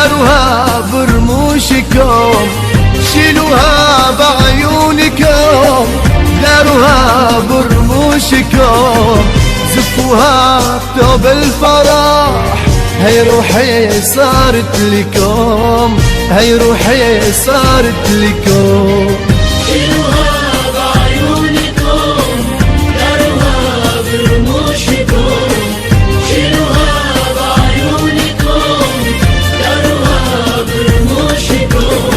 داروها برموشكم، شيلوها بعيونكم، داروها برموشكم، زفوها بثوب الفرح، هي روحي صارت لكم، هي روحي صارت لكم. شيلوها بعيونكم، داروها برموشكم، شيلوها بعيونكم، داروها برموشكم،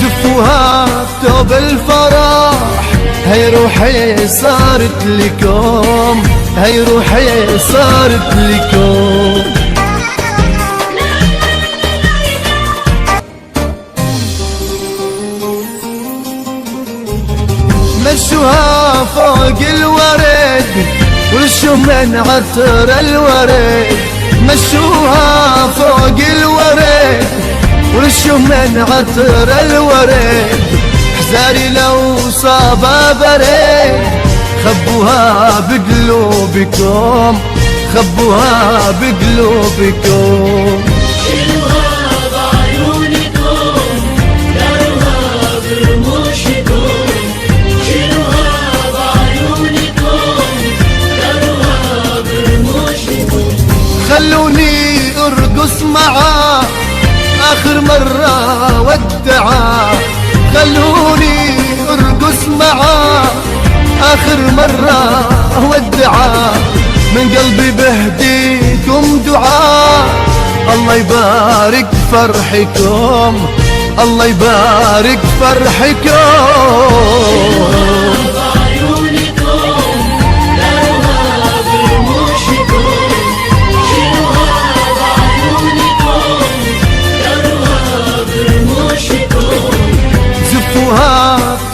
زفوها بثوب الفرح، هي روحي صارت لكم، هي روحي صارت لكم. مشوها فوق الورد ورشوا من عطر الورد، مشوها فوق الورد ورشوا من عطر الورد، حذاري لو صابها برد، خبوها بقلوبكم، خبوها بقلوبكم. شيلوها بعيونكم، داروها برموشكم، شيلوها بعيونكم، داروها برموشكم. خلوني ارقص معاه آخر مرة ودعاه، خلوني ارقص معاه آخر مرة ودعاه، من قلبي بهديكم دعاء، الله يبارك فرحكم، الله يبارك فرحكم.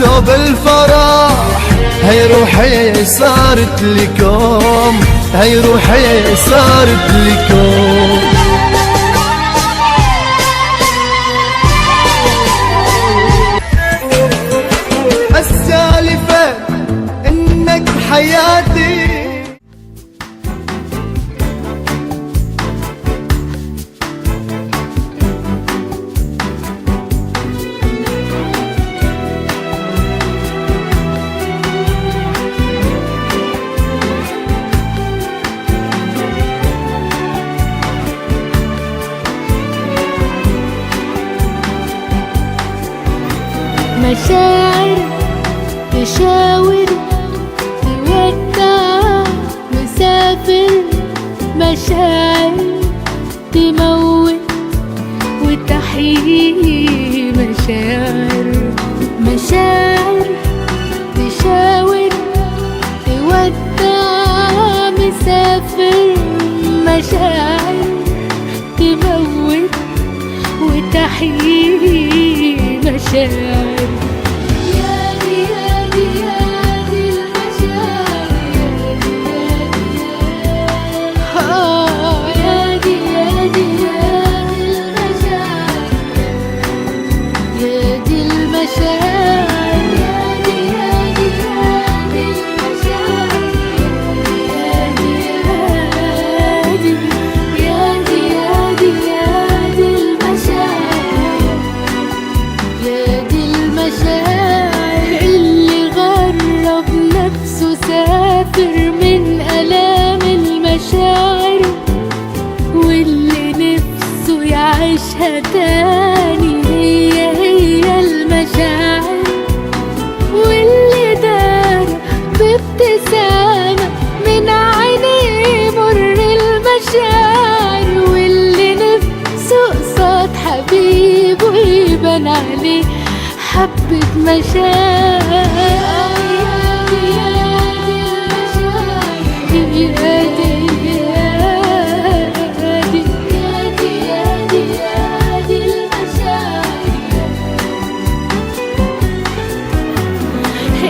بثوب الفرح، هي روحي صارت لكم، هي روحي صارت لكم. السالفة انك حياتي، مشاعر تشاور تودع مسافر، مشاعر تموت وتحيي، مشاعر مشاعر تشاور تودع مسافر، مشاعر تموت وتحيي، مشاعر. من ألام المشاعر، واللي نفسه يعيشها تاني هي المشاعر، واللي دار بابتسامة من عينيه مر المشاعر، واللي نفسه قصاد حبيبه يبان عليه حبة مشاعر.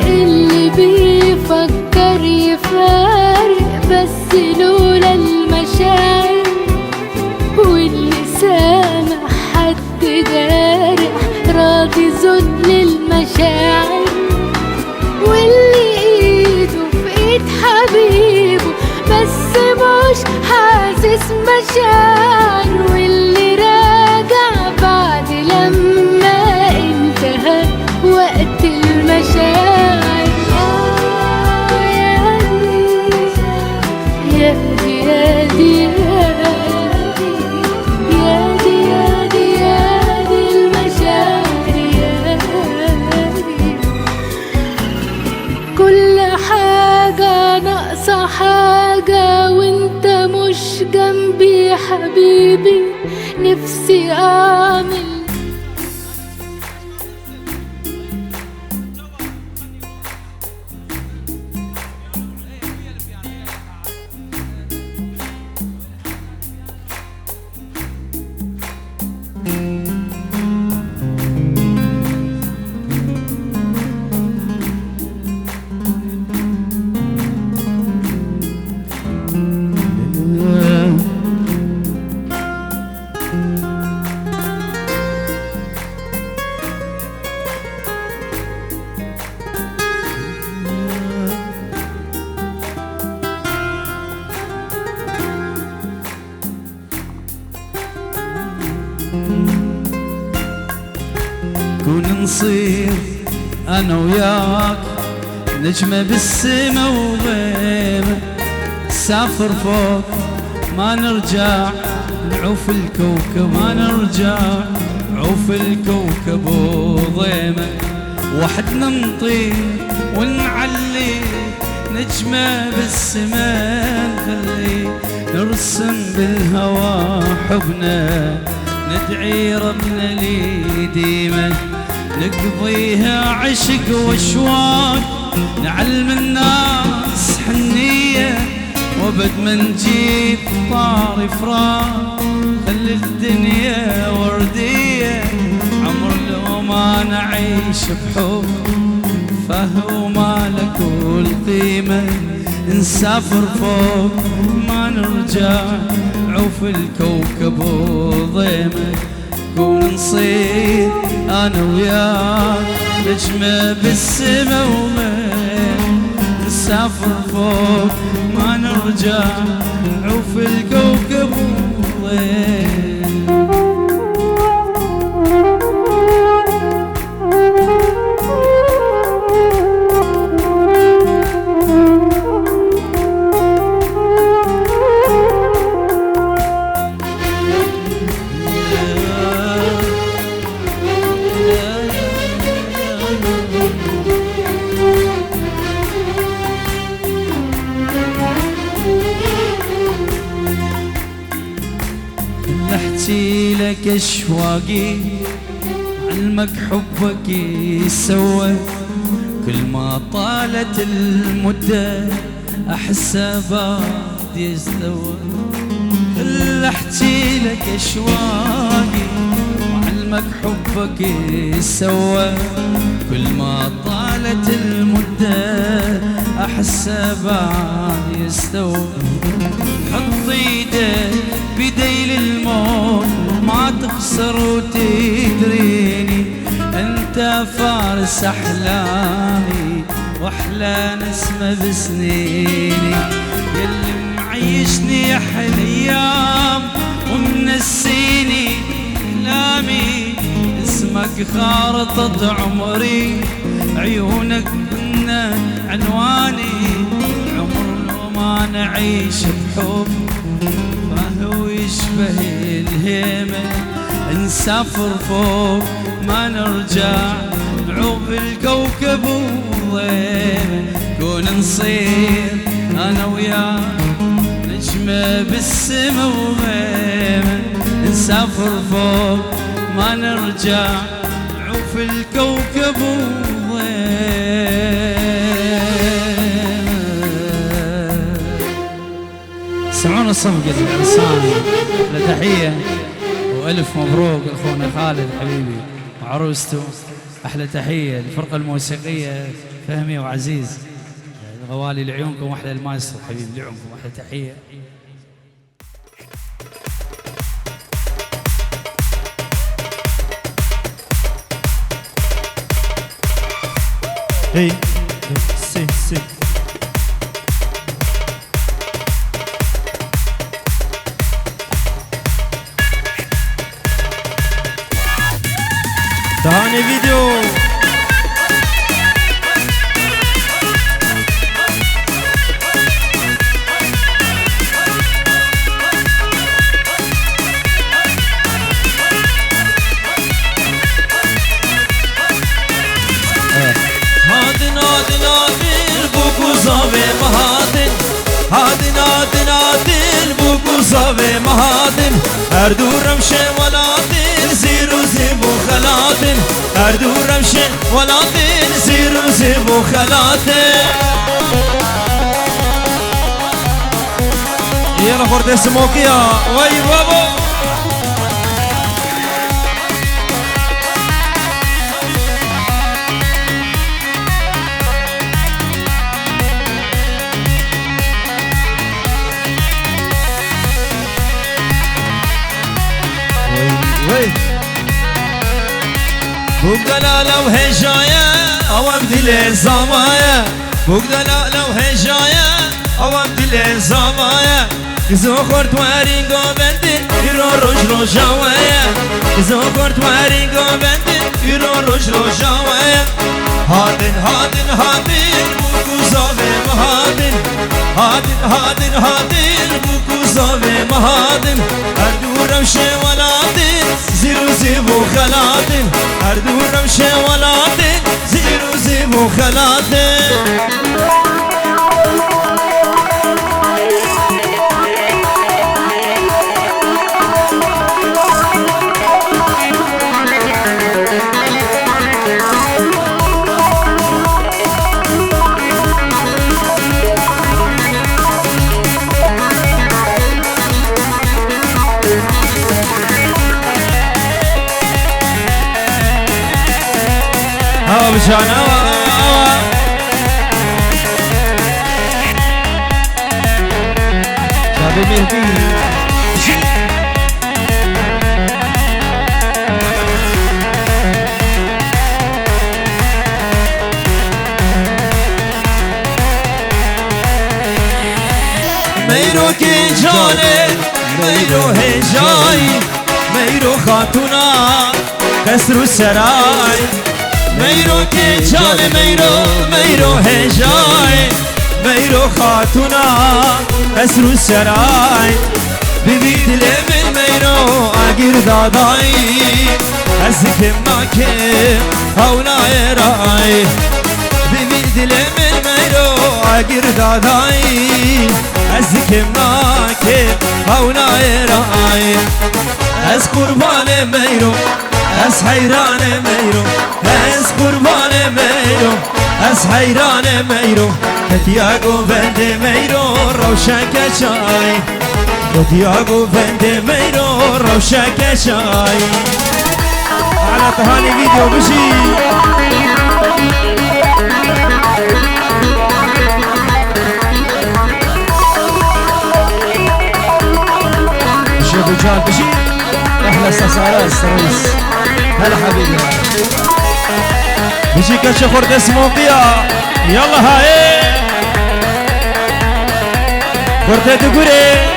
اللي بيفكر يفارق بس لولا المشاعر، واللي سامع حد جارح راضي ذل المشاعر، واللي ايده في ايد حبيبه بس مش حاسس مشاعر، واللي راجع حبيبي نفسي اعمل. كون نصير انا وياك نجمة بالسما وغيمة، نسافر فوق ما نرجع نعوف الكوكب، ما نرجع نعوف الكوكب وضيمة، وحدنا نطير ونعلي نجمة بالسما، نخلي نرسم بالهوى حبنا، ندعي ربنا لي ديما، نقضيها عشق واشواق، نعلم الناس حنية وبد ما نجيب طاري فراق، خلي الدنيا وردية، عمر لو ما نعيش بحب فهو ما له كل قيمة، نسافر فوق ما نرجع نعوف الكوكب وضيمة، كون نصير انا وياك نجمة بالسما وغيمة، نسافر فوق ما نرجع نعوف الكوكب وضيمة. احكي لك اشواقي علمك حبك يسوى، كل ما طالت المدة احسه بعد يستوى، احكي لك اشواقي وعلمك حبك يسوى، كل ما طالت المدة احسه بعد يستوى، حط ايدك بدي للموت ما تخسر وتدريني، انت فارس احلامي واحلى نسمة بسنيني، يلي معيشني احلى ايام ومنسيني احلامي، اسمك خارطة عمري عيونك كنا عنواني، عمر لو ما نعيش بحب فهو يشبه الهيمة، نسافر فوق ما نرجع نعوف الكوكب وضيمة، كون نصير انا وياك نجمة بالسما وغيمة، نسافر فوق ما نرجع نعوف الكوكب وضيمة. سمعونا الصفقة العرساني، تحية والف مبروك اخونا خالد حبيبي وعروسته، احلى تحية الفرقة الموسيقية فهمي وعزيز، غوالي لعيونكم واحلى المايسترو حبيبي لعيونكم احلى تحية. Hey, si. Tane video. هادي نادي البوكو زاوي مهادن اردو رمشه ولادن زيرو زيبو خلاتن اردو رمشه ولادن زيرو زيبو خلاتن يلا خورد سموكيا وي بابا بوغدلا لو هجايا او بدل زمايا بوغدلا لو هجايا او بدل زمايا كزو خورت وارينغو بندي يرو روش روشاويا كزو خورت وارينغو بندي يرو روش روشاويا هادن هادن هادن بوكو زاوي مهادن هادن هادن هادن بوكو زاوي مهادن اردو رمشه ولادن زيرو زيبو خلاتن اردو رمشه ولادن زيرو زيبو خلاتن بشانا شابي مهدي ميرو كي جاني ميرو هجاي ميرو خاتونا كسرو السراي ميرو كي جان ميرو ميرو هجاي ميرو خاتونا اسرو السراي ببيت لمن ميرو اقير داداي ازكم ناكم هونا راي ببيت لمن ميرو اقير داداي ازكم ناكم هونا راي از قربان ميرو از حيران ميرو از قربان ميرو از حيران ميرو تياغو بند ميرو روشك شاي تياغو بند ميرو روشك شاي على طهاني فيديو بشي بشي ابو جان بشي احلى سسارة السرويس هلا حبيبي بشي كشة خورد اسمه بيا يلا هاي خورد تقولي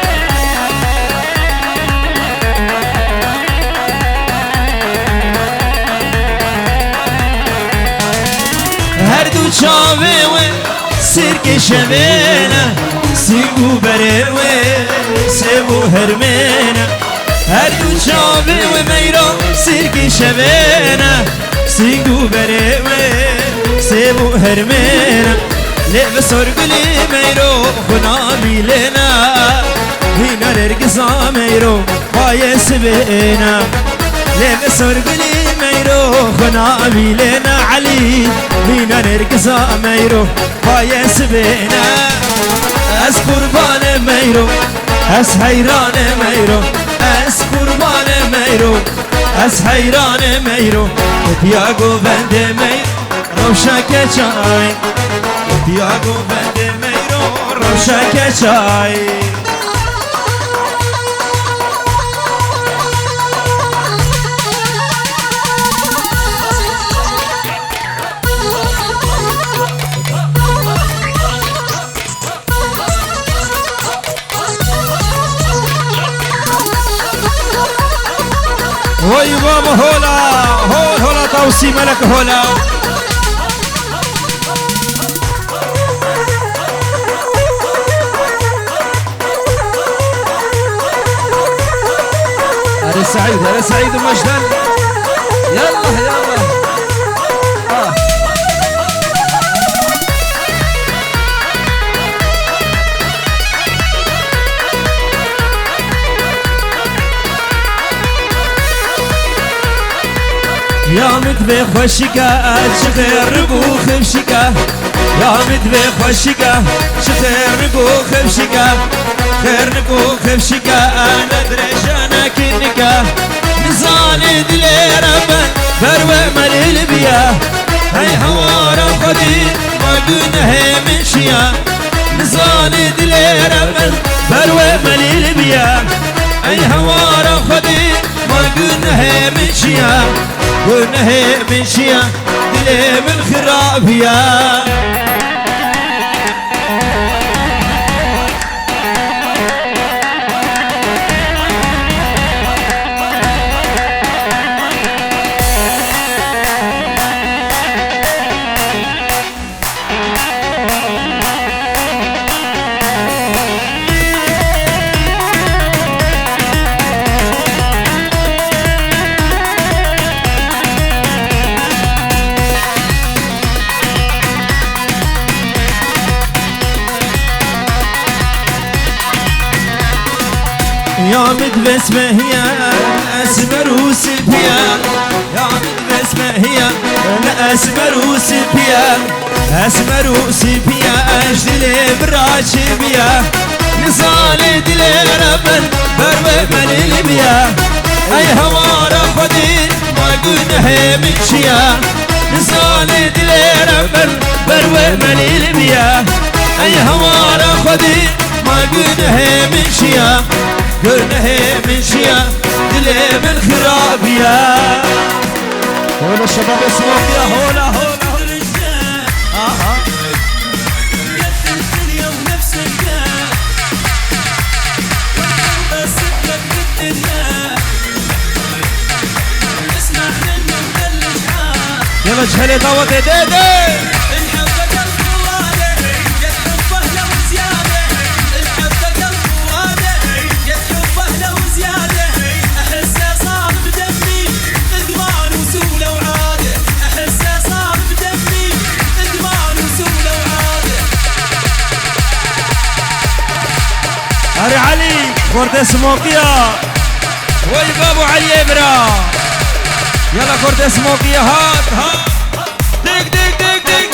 هردو چاوه سرك شبينه سيبو بريوه سيبو هرمينه هردو چاوه ميرو سرك شبينه سيبو بريوه سيبو هرمينه لعب سرقلي ميرو خنامي لنا هنا نرقصا ميرو باي سبينا لعب سرقلي ميرو خنامي لنا علي هنا نرقصا ميرو باي سبينا اس قربان ميرو اس حيران ميرو اس قربان ميرو اس حيران ميرو تياغو بند ميرو روشك شاي تياغو بند ميرو روشك شاي وي بابا هولا هولا توسي ملك هولا هلا سعيد هلا سعيد ومجدا يلا يلا يا مدبي خوشكا شخير رقو خفشكا يا مدبي خوشكا شخير رقو خفشكا خير نقو خفشكا انا دريشانا كنكا نزاني دلي ربا فروة مليل بيا هاي هوارا خدي ما قلنا هي من شيا نزاني دلي ربا فروة مليل بيا هاي هوارا خدي ما قلنا هي من شيا قلنا هي من شيا دلي من خرابيا يا مدبس ما هي أسمر وسبيا يا مدبس ما هي أسمر وسبيا أسمر وسبيا أجدلي براشبيا نصالي دلي ربن بروي مليل بيا أي هوارا خدي ما قلنا هي من شيا نصالي دلي ربن بروي مليل بيا أي هوارا خدي ما قلنا هي من شيا قلنا هي من شيا دلي من خرابيا هولا الشباب يسمعوا يا هولا هولا يلا جهلي ضوت ديدي هاري علي كورت سموكيا وي بابو علي ابرا يلا كورت سموكيا هات هات ديك ديك ديك ديك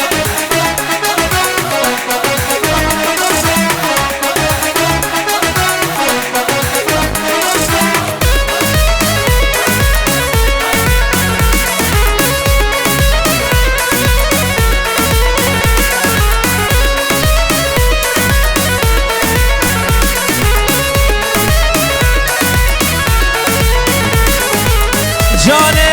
جاني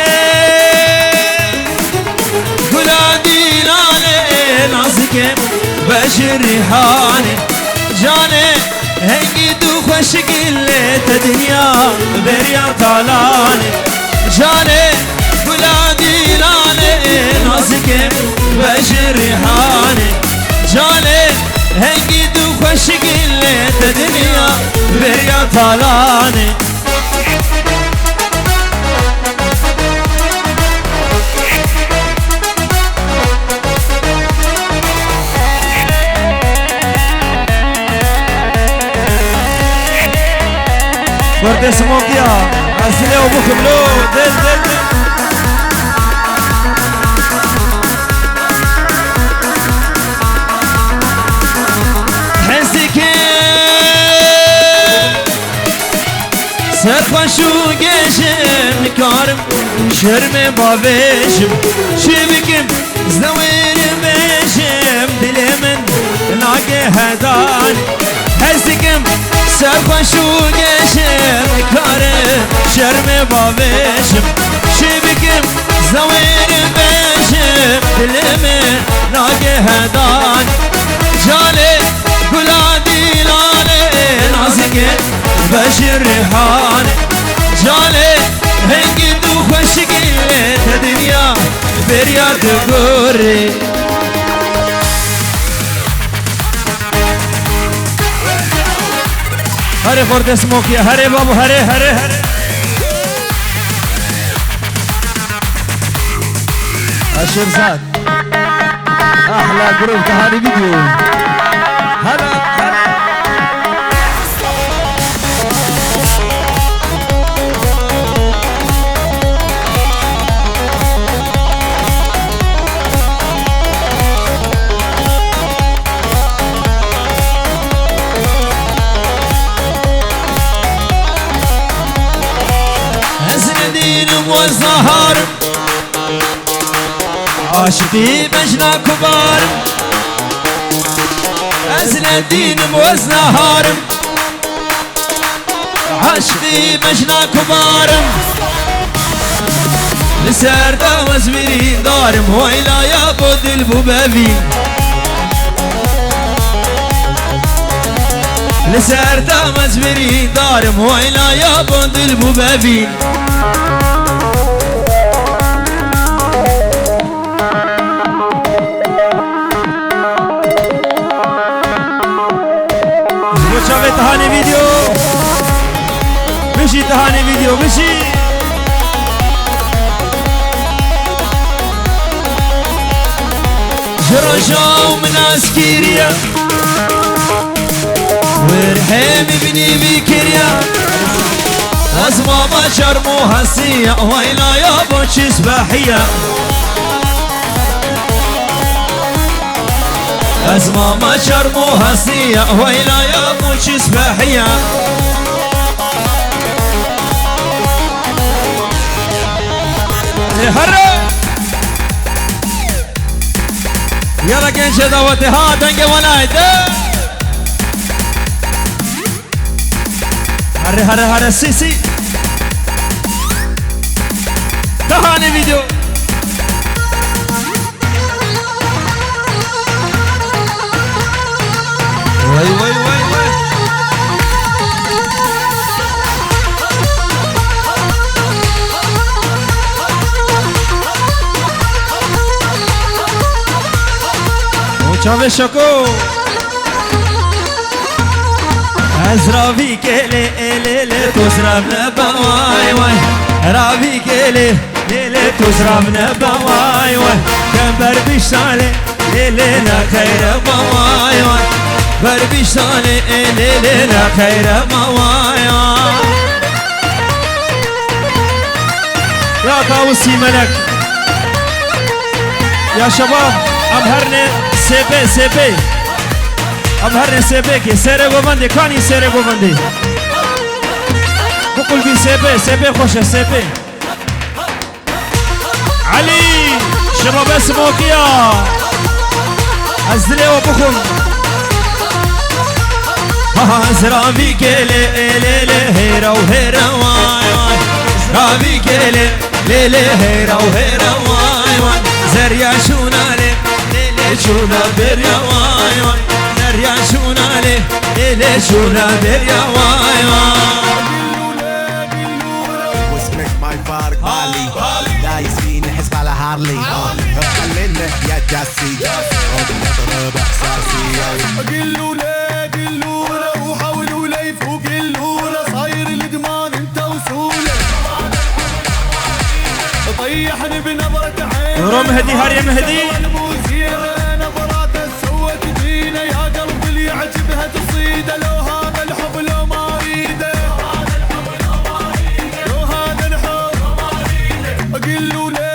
قلادي ناني نازكم بشر ريحاني جاني هنگي دو خوشك اللي تدنيا بريا طالاني جاني قلادي ناني نازكم بشر ريحاني جاني هنگي دو خوشك اللي تدنيا بريا طالاني ورد سموكيا أسلي وبكم لو دل دل دل حسك سرخوش و گشم نکارم شرم باوشم شبکم زویر بشم دل من ناگه هدان حسکم سرخوش و گشم نکارم شرم باوشم شبکم زویر بشم دل من ناگه هدان جاله گلادی لاله نازکه بشر ريحان جالي هنگي دو خوشگي تدنيا بريا دغوري هري خورد سموكيا هري بابو هري هري هري الشرزاد احلى جروب تهاني فيديو هلا هارم عاشقي مجنى كبار أزل الدين موزنى هارم عاشقي مجنى كبار لسر داوز مرين دارم ويلا يا بود البوبابين لسر داوز مرين دارم ويلا يا بود البوبابين وشافي تهاني فيديو مشي تهاني فيديو مشي جرجاو من عسكرية ورحيم ابني بكريا أزمة بشر مهسية ويلا يا بوش سباحية أزمة بشر مهسية ويلا يا بوش سباحية هرب يلا كنش دوتي ها دنجي ولايد هري هري هري سي تهاني فيديو وي وي وي وي mucho شكو ازرافي كيلي ليلي تزربنا بواي واي رافي كيلي ليلي تزربنا بواي واي كان بربيش صالي ليلي لا خير بواي واي بربيش صالي ليلي لا خير بواي يا طاوسي ملك يا شباب أبهرني سبي أبهرني سبي كي سيري بوفندي كاني سيري بوفندي بقول بي سبي خوش سبي علي شباب اسموك يا أزلي وبخل زرافي كيلي ليلي هيرا وهيرا واي واي رافي كيلي ليلي هيرا وهيرا واي واي زريا شونالي ليلي شونا بريا واي واي زريا شونالي ليلي شونا بريا واي واي واسمك ما يفارق بالي دايس فيني حسب على هارلي خلينا يا جاسي اضرب احساسي قلوا له وحاولوا لا يفوق له صاير الادمان انت وسوله طيحني بنظرة عين ورا مهدي هاري مهدي والموزيرة نظراته سوت دينا يا قلب اللي يعجبها تصيده لو هذا الحب لو ما اريده لو هذا الحب قلوا له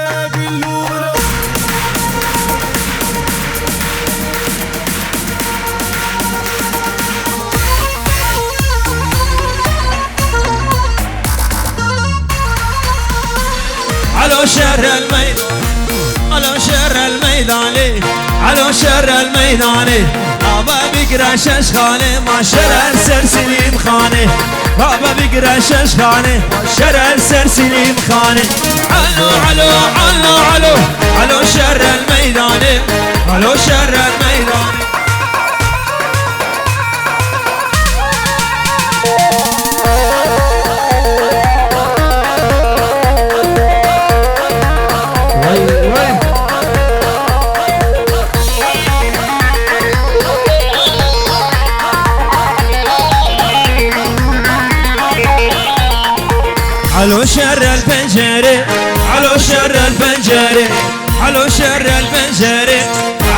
على شر الميدان على شر الميدان على شر الميدان بابا بقرا ششخانه ما شر سلسليم خانه بابا بقرا ششخانه شر سلسليم خانه علو علو علو علو على شر الميدان على شر الميدان على شر البنجرة على شر البنجرة على شر البنجرة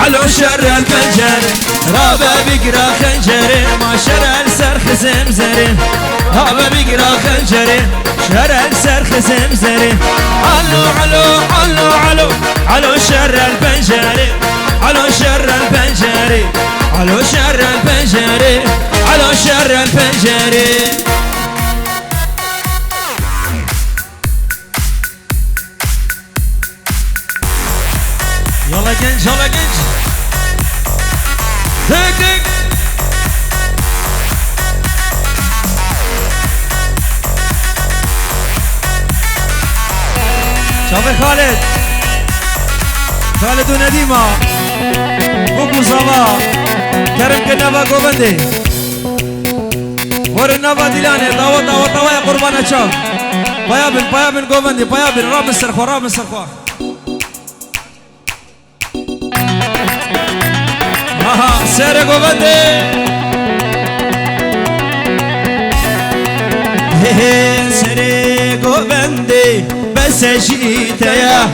على شر البنجرة رابا بقرا خنجرة ما شر السرخ زمزرة رابا بقرا خنجرة شر السرخ زمزرة علو علو علو علو على شر البنجرة على شر البنجرة على شر البنجرة على شر البنجرة genç hala genç. Tık tık. شوفي خالد خالد ونديمة بوكو صبا كرم كنبا قوبندي ورنبا ديلاني طاوة طاوة طاوة يا قربان اتشاف بايابن قوبندي بايابن راب السرخوا سيري قوبندي سيري قوبندي بس جيت يا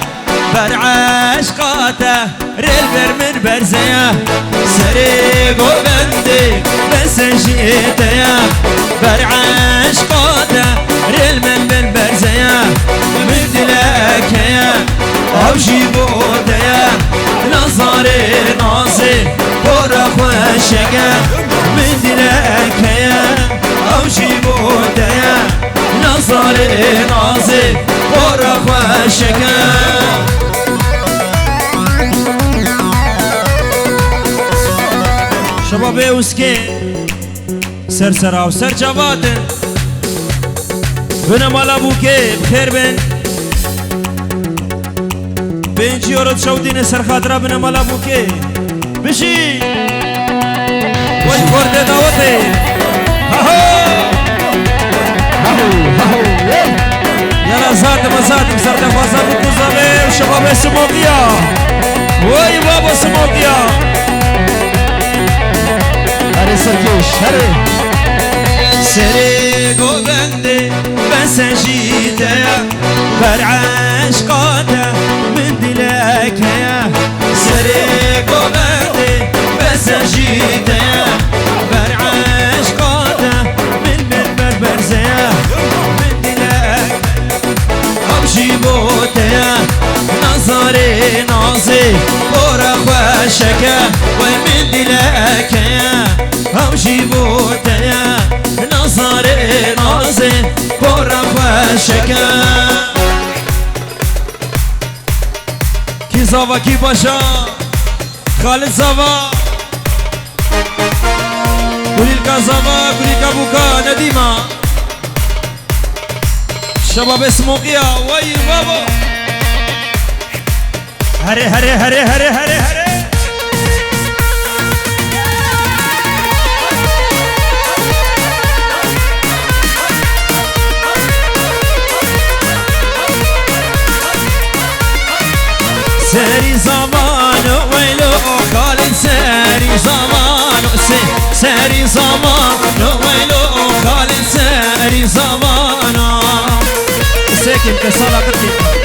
برعشقاته ريلبر من برزيا سريق وبندي بس جيت يا برعشقاته ريلبر من برزيا مدلك يا او جيبوت يا نظري ناصي فرخ وشقا مدلك يا او جيبوت يا نظري ناصي فرخ وشقا شبابي وسكين سرسرة وسر جواتن بنا مال ابوكي بخير بنجي ورد شودين سر خاطرة بنا مال ابوكي بشي وش فرد دعوتي يلا زاد مسرد فازا بكوزابي وشبابي سموكيا وي بابا سموكيا هري سركيش هري سري قوبندي بس جيت يا برعشقاته من دلك يا سري قوبندي بس جيت يا برعشقاته من برزيا من دلك امشي بوت يا نظري ناصي ورخ وشكا ومن دلك يا امشي بوت يا نظري ناصي ورخ وشكا كي زافا كي باشا خالد زافا كوليكا زافا كوليكا بوكا نديمة شباب اسموقيا وي بابا هري هري هري هري هري هري ساري زمان ويلو خالد ساري زمان ساري زمان ويلو خالد ساري زمان ساكن كسالة قلبي